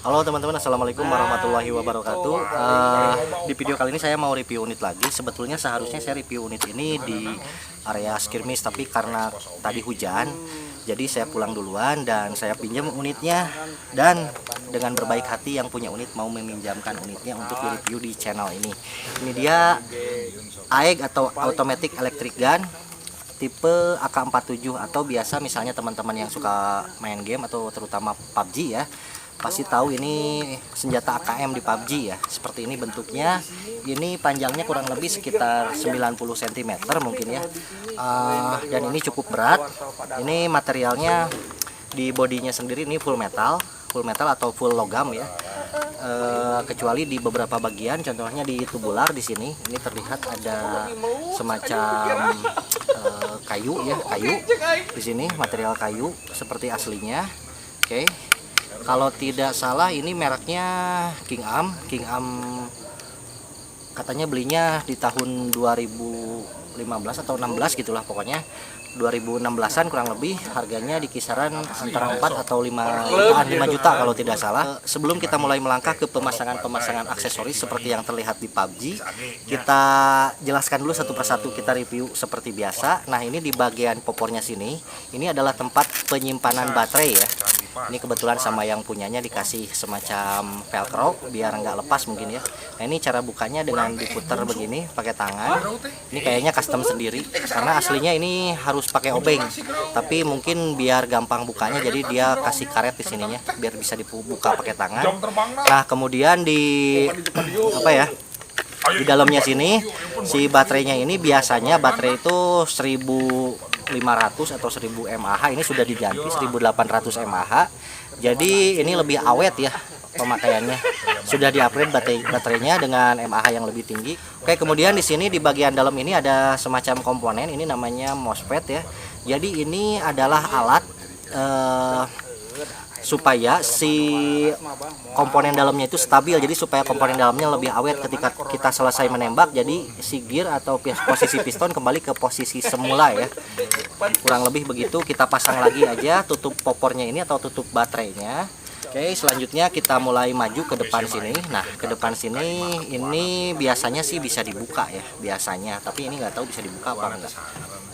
Halo teman-teman, assalamualaikum warahmatullahi wabarakatuh. Di video kali ini saya mau review unit lagi. Sebetulnya seharusnya saya review unit ini di area skirmish, tapi karena tadi hujan, jadi saya pulang duluan dan saya pinjam unitnya. Dan dengan berbaik hati yang punya unit mau meminjamkan unitnya untuk direview di channel ini. Ini dia AEG atau Automatic Electric Gun tipe AK-47, atau biasa misalnya teman-teman yang suka main game atau terutama PUBG ya, pasti tahu ini senjata AKM di PUBG ya. Seperti ini bentuknya. Ini panjangnya kurang lebih sekitar 90 cm mungkin ya. Dan ini cukup berat. Ini materialnya di bodinya sendiri ini full metal atau full logam ya. Kecuali di beberapa bagian, contohnya di tubular di sini, ini terlihat ada semacam kayu ya, kayu di sini, material kayu seperti aslinya. Oke. Kalau tidak salah ini mereknya King Am katanya belinya di tahun 2015 atau 16 gitulah pokoknya. 2016-an kurang lebih, harganya di kisaran antara 4 atau 5 juta kalau tidak salah. Sebelum kita mulai melangkah ke pemasangan aksesoris seperti yang terlihat di PUBG, kita jelaskan dulu satu persatu, kita review seperti biasa. Nah, ini di bagian popornya sini, ini adalah tempat penyimpanan baterai ya. Ini kebetulan sama yang punyanya dikasih semacam velcro biar nggak lepas mungkin ya. Nah, ini cara bukanya dengan diputar begini pakai tangan. Ini kayaknya custom sendiri karena aslinya ini harus pakai obeng, tapi mungkin biar gampang bukanya jadi dia kasih karet di sininya biar bisa dibuka pakai tangan. Nah, kemudian di di dalamnya sini si baterainya ini, biasanya baterai itu 1500 atau 1000 mAh, ini sudah diganti 1800 mAh. Jadi ini lebih awet ya pemakaiannya. Sudah di-upgrade baterainya dengan mAh yang lebih tinggi. Oke, kemudian di sini di bagian dalam ini ada semacam komponen, ini namanya MOSFET ya. Jadi ini adalah alat supaya si komponen dalamnya itu stabil, jadi supaya komponen dalamnya lebih awet ketika kita selesai menembak. Jadi si gear atau posisi piston kembali ke posisi semula ya, kurang lebih begitu. Kita pasang lagi aja tutup popornya ini atau tutup baterainya. Oke, selanjutnya kita mulai maju ke depan sini. Nah, ke depan sini ini biasanya sih bisa dibuka ya, biasanya, tapi ini nggak tahu bisa dibuka apa enggak.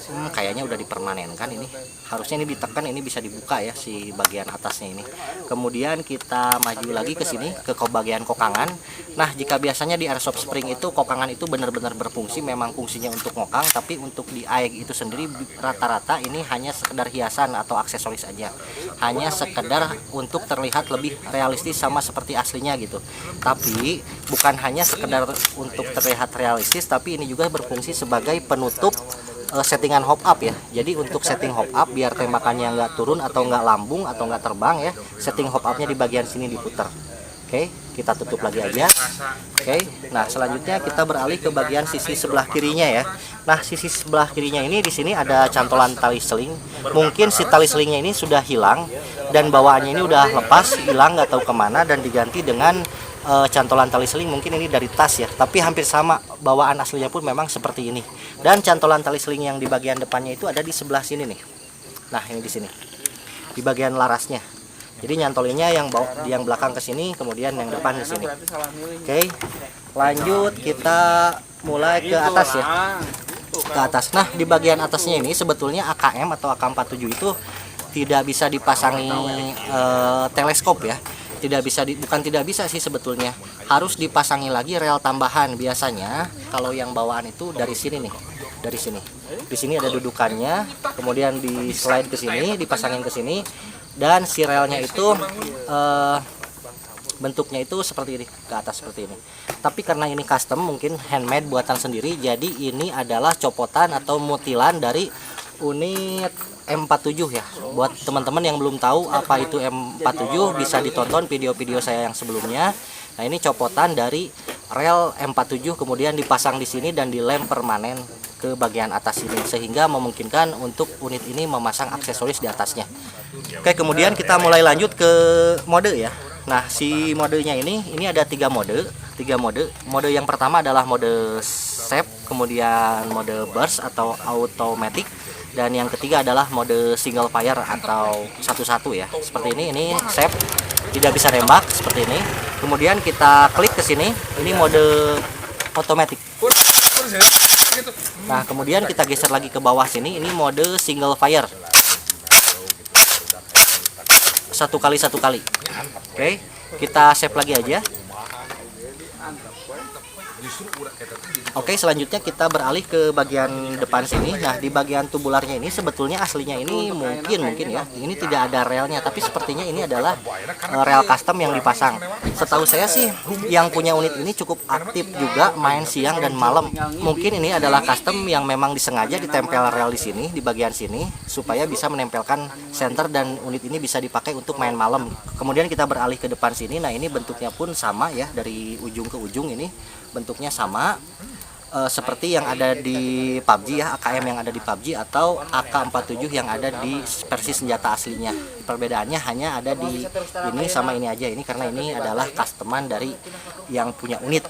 Kayaknya udah dipermanenkan ini. Harusnya ini ditekan, ini bisa dibuka ya si bagian atasnya ini. Kemudian kita maju lagi ke sini ke bagian kokangan. Nah, jika biasanya di airsoft spring itu kokangan itu benar-benar berfungsi, memang fungsinya untuk ngokang, tapi untuk di AEG itu sendiri rata-rata ini hanya sekedar hiasan atau aksesoris aja. Hanya sekedar untuk terlihat lebih realistis sama seperti aslinya gitu. Tapi bukan hanya sekedar untuk terlihat realistis, tapi ini juga berfungsi sebagai penutup settingan hop up ya. Jadi untuk setting hop up biar tembakannya nggak turun atau nggak lambung atau nggak terbang ya, setting hop upnya di bagian sini diputar. Oke, kita tutup lagi aja. Oke, nah selanjutnya kita beralih ke bagian sisi sebelah kirinya ya. Nah, sisi sebelah kirinya ini di sini ada cantolan tali seling. Mungkin si tali selingnya ini sudah hilang dan bawaannya ini udah lepas, hilang nggak tahu kemana, dan diganti dengan cantolan tali seling. Mungkin ini dari tas ya, tapi hampir sama, bawaan aslinya pun memang seperti ini. Dan cantolan tali seling yang di bagian depannya itu ada di sebelah sini nih. Nah, ini di sini di bagian larasnya. Jadi nyantolinnya yang belakang ke sini, kemudian yang depan ke sini. Oke, lanjut kita mulai ke atas ya, ke atas. Nah, di bagian atasnya ini sebetulnya AKM atau AK-47 itu tidak bisa dipasangi teleskop ya. Bukan tidak bisa sih sebetulnya, harus dipasangi lagi rel tambahan. Biasanya kalau yang bawaan itu dari sini nih, dari sini. Di sini ada dudukannya, kemudian di slide ke sini, dipasangin ke sini, dan si relnya itu bentuknya itu seperti ini, ke atas seperti ini. Tapi karena ini custom, mungkin handmade buatan sendiri, jadi ini adalah copotan atau mutilan dari unit M47 ya. Buat teman-teman yang belum tahu apa itu M47, bisa ditonton video-video saya yang sebelumnya. Nah, ini copotan dari rel M47 kemudian dipasang di sini dan dilem permanen ke bagian atas ini, sehingga memungkinkan untuk unit ini memasang aksesoris di atasnya. Oke, kemudian kita mulai lanjut ke mode ya. Nah, si modenya ini ada tiga mode. Mode yang pertama adalah mode safe, kemudian mode burst atau automatic, dan yang ketiga adalah mode single fire atau satu-satu ya. Seperti ini safe. tidak bisa nembak seperti ini. Kemudian kita klik ke sini, ini mode otomatis. Nah, kemudian kita geser lagi ke bawah sini, ini mode single fire. Satu kali. Oke, kita save lagi aja. Oke, selanjutnya kita beralih ke bagian depan sini. Nah, di bagian tubularnya ini sebetulnya aslinya ini mungkin ya, ini tidak ada relnya, tapi sepertinya ini adalah rel custom yang dipasang. Setahu saya sih yang punya unit ini cukup aktif juga main siang dan malam. Mungkin ini adalah custom yang memang disengaja ditempel rel di sini, di bagian sini, supaya bisa menempelkan senter dan unit ini bisa dipakai untuk main malam. Kemudian kita beralih ke depan sini. Nah, ini bentuknya pun sama ya, dari ujung ke ujung ini bentuknya sama. Seperti yang ada di PUBG ya, AKM yang ada di PUBG atau AK-47 yang ada di versi senjata aslinya. Perbedaannya hanya ada di ini sama ini aja, ini karena ini adalah customan dari yang punya unit.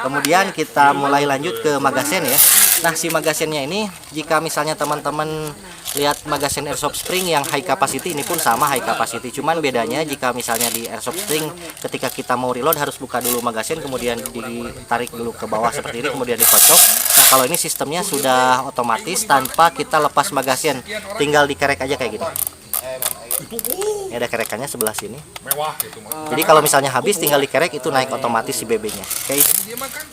Kemudian kita mulai lanjut ke magazen ya. Nah, si magazennya ini jika misalnya teman-teman lihat magazen airsoft spring yang high capacity, ini pun sama high capacity, cuman bedanya jika misalnya di airsoft spring ketika kita mau reload harus buka dulu magazen, kemudian ditarik dulu ke bawah seperti ini, kemudian dikocok. Nah, kalau ini sistemnya sudah otomatis tanpa kita lepas magazen, tinggal dikerek aja kayak gini. Ini ada kerekannya sebelah sini. Jadi kalau misalnya habis tinggal dikerek, itu naik otomatis si BB-nya. Oke,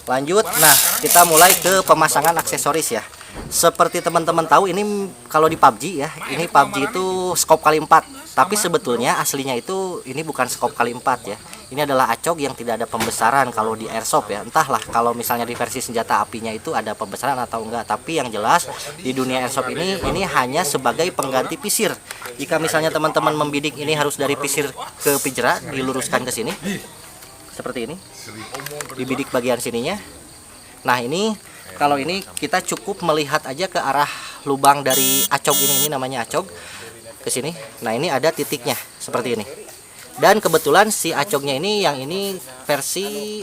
lanjut. Nah, kita mulai ke pemasangan aksesoris ya. Seperti teman-teman tahu, ini kalau di PUBG ya, ini PUBG itu scope kali 4. Tapi sebetulnya aslinya itu ini bukan scope kali 4 ya. Ini adalah acog yang tidak ada pembesaran kalau di airsoft ya. Entahlah kalau misalnya di versi senjata apinya itu ada pembesaran atau enggak. Tapi yang jelas di dunia airsoft ini hanya sebagai pengganti pisir. Jika misalnya teman-teman membidik ini harus dari pisir ke pijera, diluruskan ke sini. Seperti ini. Dibidik bagian sininya. Nah, ini kalau ini kita cukup melihat aja ke arah lubang dari acog ini namanya acog ke sini. Nah, ini ada titiknya seperti ini. Dan kebetulan si acognya ini yang ini versi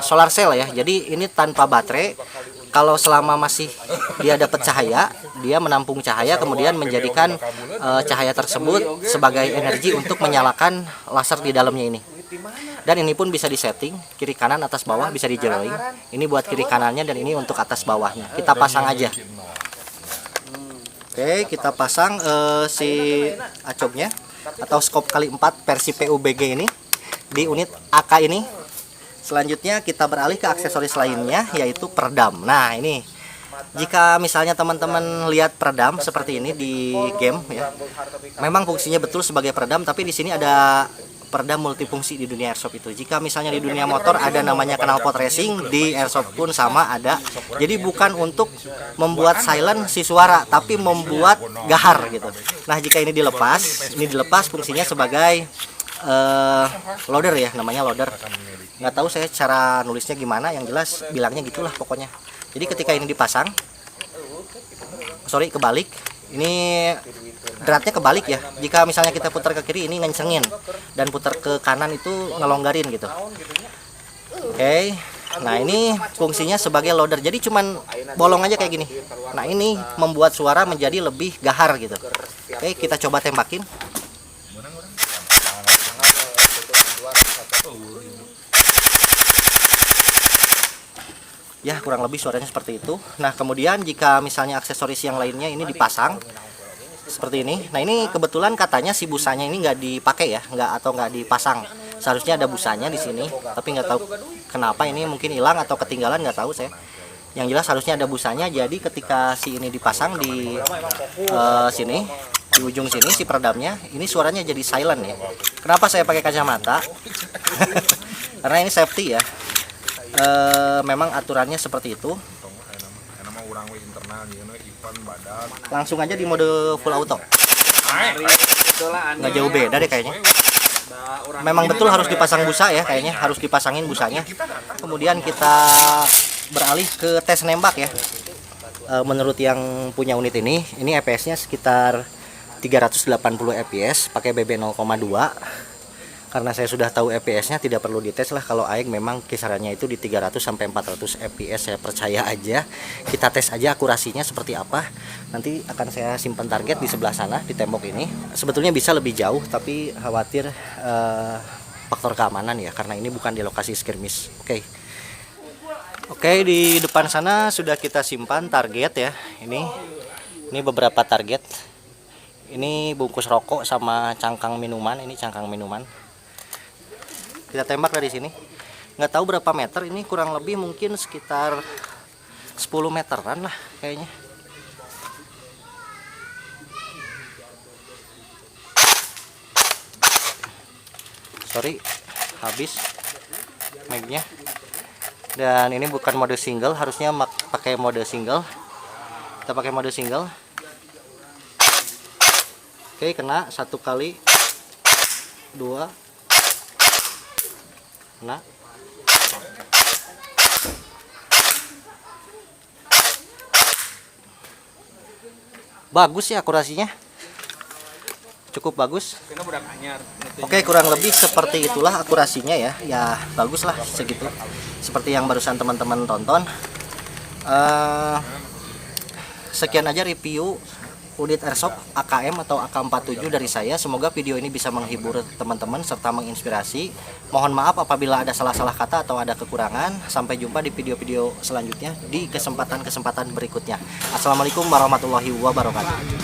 solar cell ya. Jadi ini tanpa baterai. Kalau selama masih dia dapat cahaya, dia menampung cahaya kemudian menjadikan cahaya tersebut sebagai energi untuk menyalakan laser di dalamnya ini. Dan ini pun bisa disetting kiri kanan atas bawah, bisa dijeroing. Ini buat kiri kanannya dan ini untuk atas bawahnya. Kita pasang aja. Oke, kita pasang si acognya atau scope kali 4 versi PUBG ini di unit AK ini. Selanjutnya kita beralih ke aksesoris lainnya, yaitu peredam. Nah, ini jika misalnya teman-teman lihat peredam seperti ini di game ya, memang fungsinya betul sebagai peredam, tapi di sini ada peredam multifungsi di dunia airsoft itu. Jika misalnya di dunia motor ada namanya knalpot racing, di airsoft pun sama ada. Jadi bukan untuk membuat silent si suara, tapi membuat gahar gitu. Nah, jika ini dilepas fungsinya sebagai loader ya, namanya loader. Nggak tahu saya cara nulisnya gimana, yang jelas bilangnya gitulah pokoknya. Jadi ketika ini dipasang, kebalik, ini dratnya kebalik ya. Jika misalnya kita putar ke kiri ini ngencengin, dan putar ke kanan itu ngelonggarin gitu. Oke. Nah, ini fungsinya sebagai loader. Jadi cuman bolong aja kayak gini. Nah, ini membuat suara menjadi lebih gahar gitu. Oke, kita coba tembakin. Ya, kurang lebih suaranya seperti itu. Nah, kemudian jika misalnya aksesoris yang lainnya ini dipasang seperti ini. Nah, ini kebetulan katanya si busanya ini nggak dipakai ya, nggak dipasang. Seharusnya ada busanya di sini, tapi nggak tahu kenapa ini mungkin hilang atau ketinggalan, nggak tahu saya. Yang jelas harusnya ada busanya. Jadi ketika si ini dipasang di sini, di ujung sini si peredamnya, ini suaranya jadi silent ya. Kenapa saya pakai kacamata? Karena ini safety ya. Memang aturannya seperti itu. Langsung aja di mode full auto. Nggak jauh beda deh kayaknya. Memang betul harus dipasang busa ya, kayaknya harus dipasangin busanya. Kemudian kita beralih ke tes nembak ya. Menurut yang punya unit ini FPS-nya sekitar 380 fps pakai BB 0,2. Karena saya sudah tahu FPS-nya, tidak perlu dites lah. Kalau Aing memang kisarannya itu di 300 sampai 400 FPS, saya percaya aja. Kita tes aja akurasinya seperti apa. Nanti akan saya simpan target di sebelah sana, di tembok ini. Sebetulnya bisa lebih jauh, tapi khawatir faktor keamanan ya, karena ini bukan di lokasi skirmish. Oke, di depan sana sudah kita simpan target ya. Ini beberapa target. Ini bungkus rokok sama cangkang minuman. Ini cangkang minuman. Kita tembak dari sini. Nggak tahu berapa meter. Ini kurang lebih mungkin sekitar 10 meteran lah kayaknya. Sorry, habis magnya. Dan ini bukan mode single, harusnya pakai mode single. Kita pakai mode single. Oke, kena 1 kali, 2 kena. Bagus ya akurasinya, cukup bagus. Oke, kurang lebih seperti itulah akurasinya ya. Ya bagus lah segitu, seperti yang barusan teman-teman tonton. Sekian aja review unit airsoft AKM atau AK47 dari saya. Semoga video ini bisa menghibur teman-teman serta menginspirasi. Mohon maaf apabila ada salah-salah kata atau ada kekurangan. Sampai jumpa di video-video selanjutnya di kesempatan-kesempatan berikutnya. Assalamualaikum warahmatullahi wabarakatuh.